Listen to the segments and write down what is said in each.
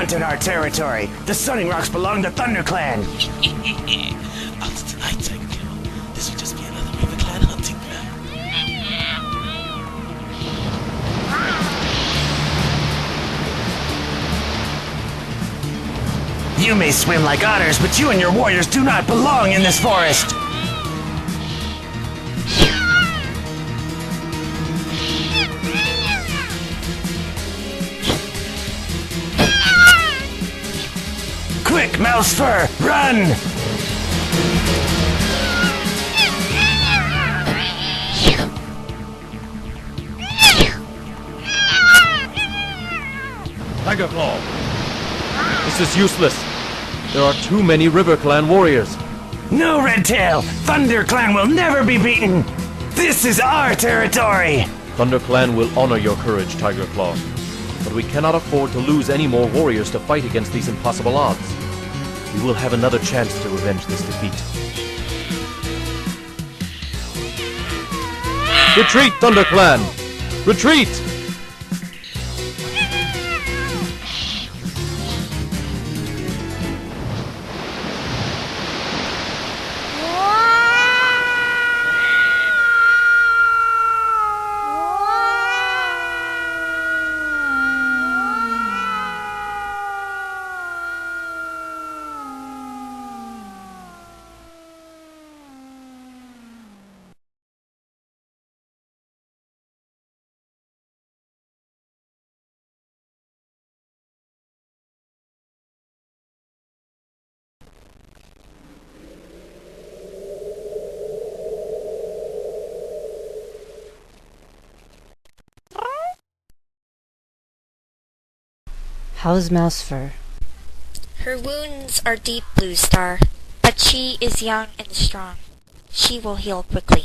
hunted our territory. The Sunning Rocks belong to Thunder Clan. After tonight's kill, this will just be another River Clan hunting ground. You may swim like otters, but you and your warriors do not belong in this forest. Quick, Mouse Fur, run! Tiger Claw! This is useless. There are too many River Clan warriors. No, Redtail! Thunder Clan will never be beaten! This is our territory! Thunder Clan will honor your courage, Tiger Claw. But we cannot afford to lose any more warriors to fight against these impossible odds. We will have another chance to revenge this defeat. Retreat, Thunder Clan! Retreat! How's Mousefur? Her wounds are deep, Blue Star, but she is young and strong. She will heal quickly.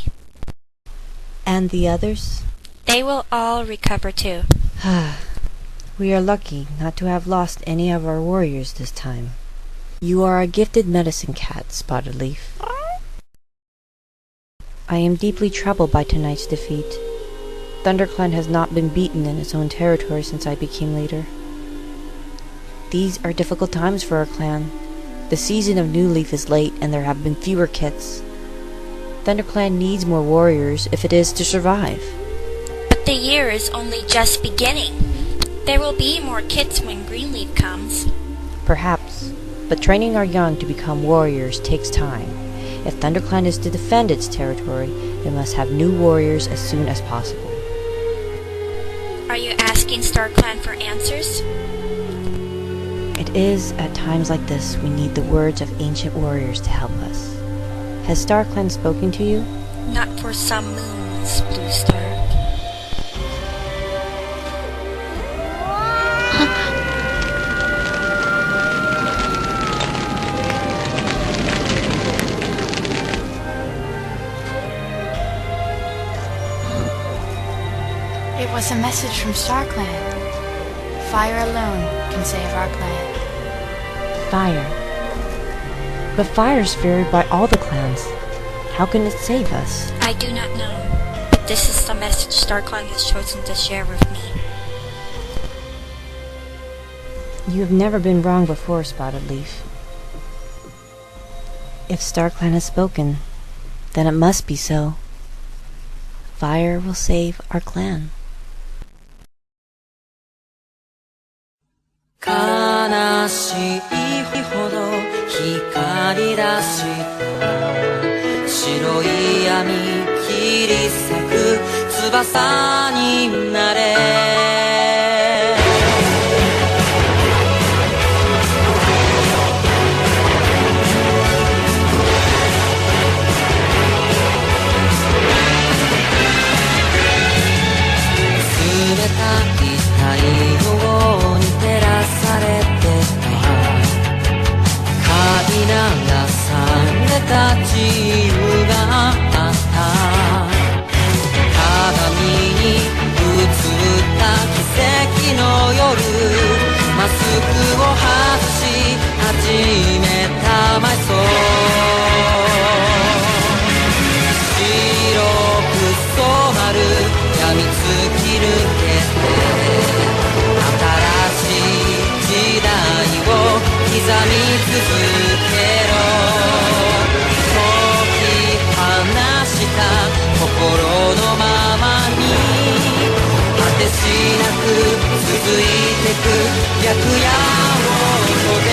And the others? They will all recover too. We are lucky not to have lost any of our warriors this time. You are a gifted medicine cat, Spotted Leaf. I am deeply troubled by tonight's defeat. ThunderClan has not been beaten in its own territory since I became leader. These are difficult times for our clan. The season of New Leaf is late and there have been fewer kits. ThunderClan needs more warriors if it is to survive. But the year is only just beginning. There will be more kits when Greenleaf comes. Perhaps, but training our young to become warriors takes time. If ThunderClan is to defend its territory, it must have new warriors as soon as possible. Are you asking StarClan for answers? It is at times like this we need the words of ancient warriors to help us. Has StarClan spoken to you? Not for some moons, Blue Star. It was a message from StarClan. Fire alone can save our clan. Fire. But fire is feared by all the clans. How can it save us? I do not know, but this is the message StarClan has chosen to share with me. You have never been wrong before, Spotted Leaf. If StarClan has spoken, then it must be so. Fire will save our clan. 悲しいほど光出した白い闇切り裂く翼になれ冷たい太陽に照らされてた飼いならされた自由があった鏡に映った奇跡の夜マスクを外し始めた埋葬白く染まる病みつき抜けて新しい時代続けろ解き放した心のままに果てしなく続いてく白夜をで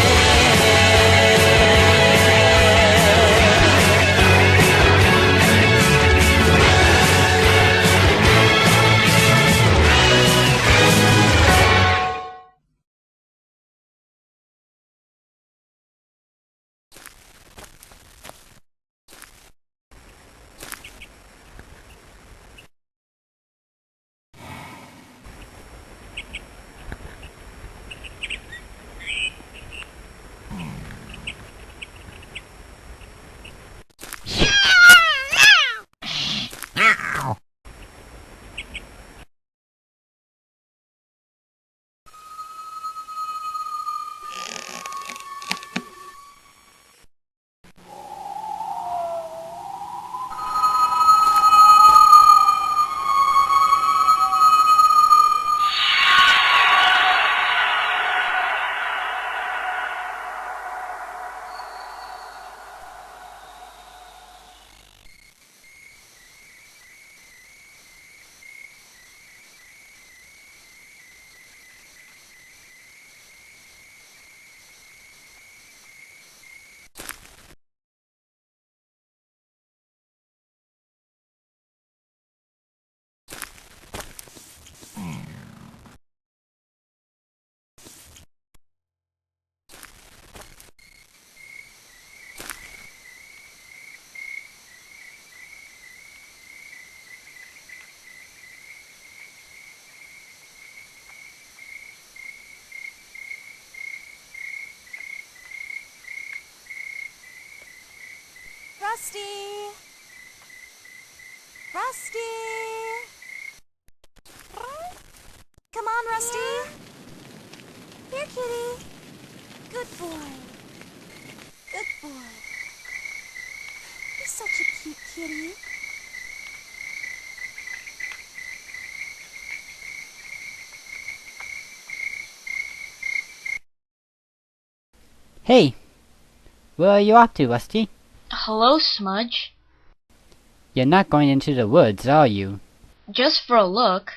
Rusty! Rusty! Come on, Rusty! Here, kitty! Good boy. Good boy. You're such a cute kitty. Hey! Where are you off to, Rusty? Hello, Smudge. You're not going into the woods, are you? Just for a look.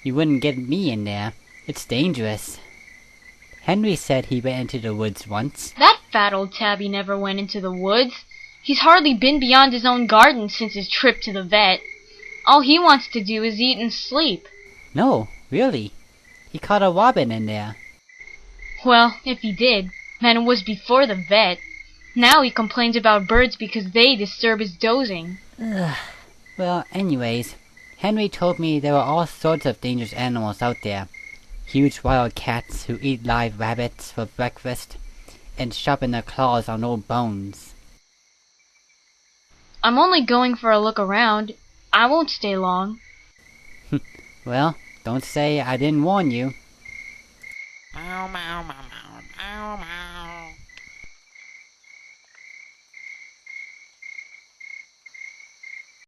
You wouldn't get me in there. It's dangerous. Henry said he went into the woods once. That fat old tabby never went into the woods. He's hardly been beyond his own garden since his trip to the vet. All he wants to do is eat and sleep. No, really. He caught a robin in there. Well, if he did, then it was before the vet. Now he complains about birds because they disturb his dozing. Well, anyways, Henry told me there are all sorts of dangerous animals out there. Huge wild cats who eat live rabbits for breakfast and sharpen their claws on old bones. I'm only going for a look around. I won't stay long. Well, don't say I didn't warn you. Meow, meow, meow, meow, meow, meow.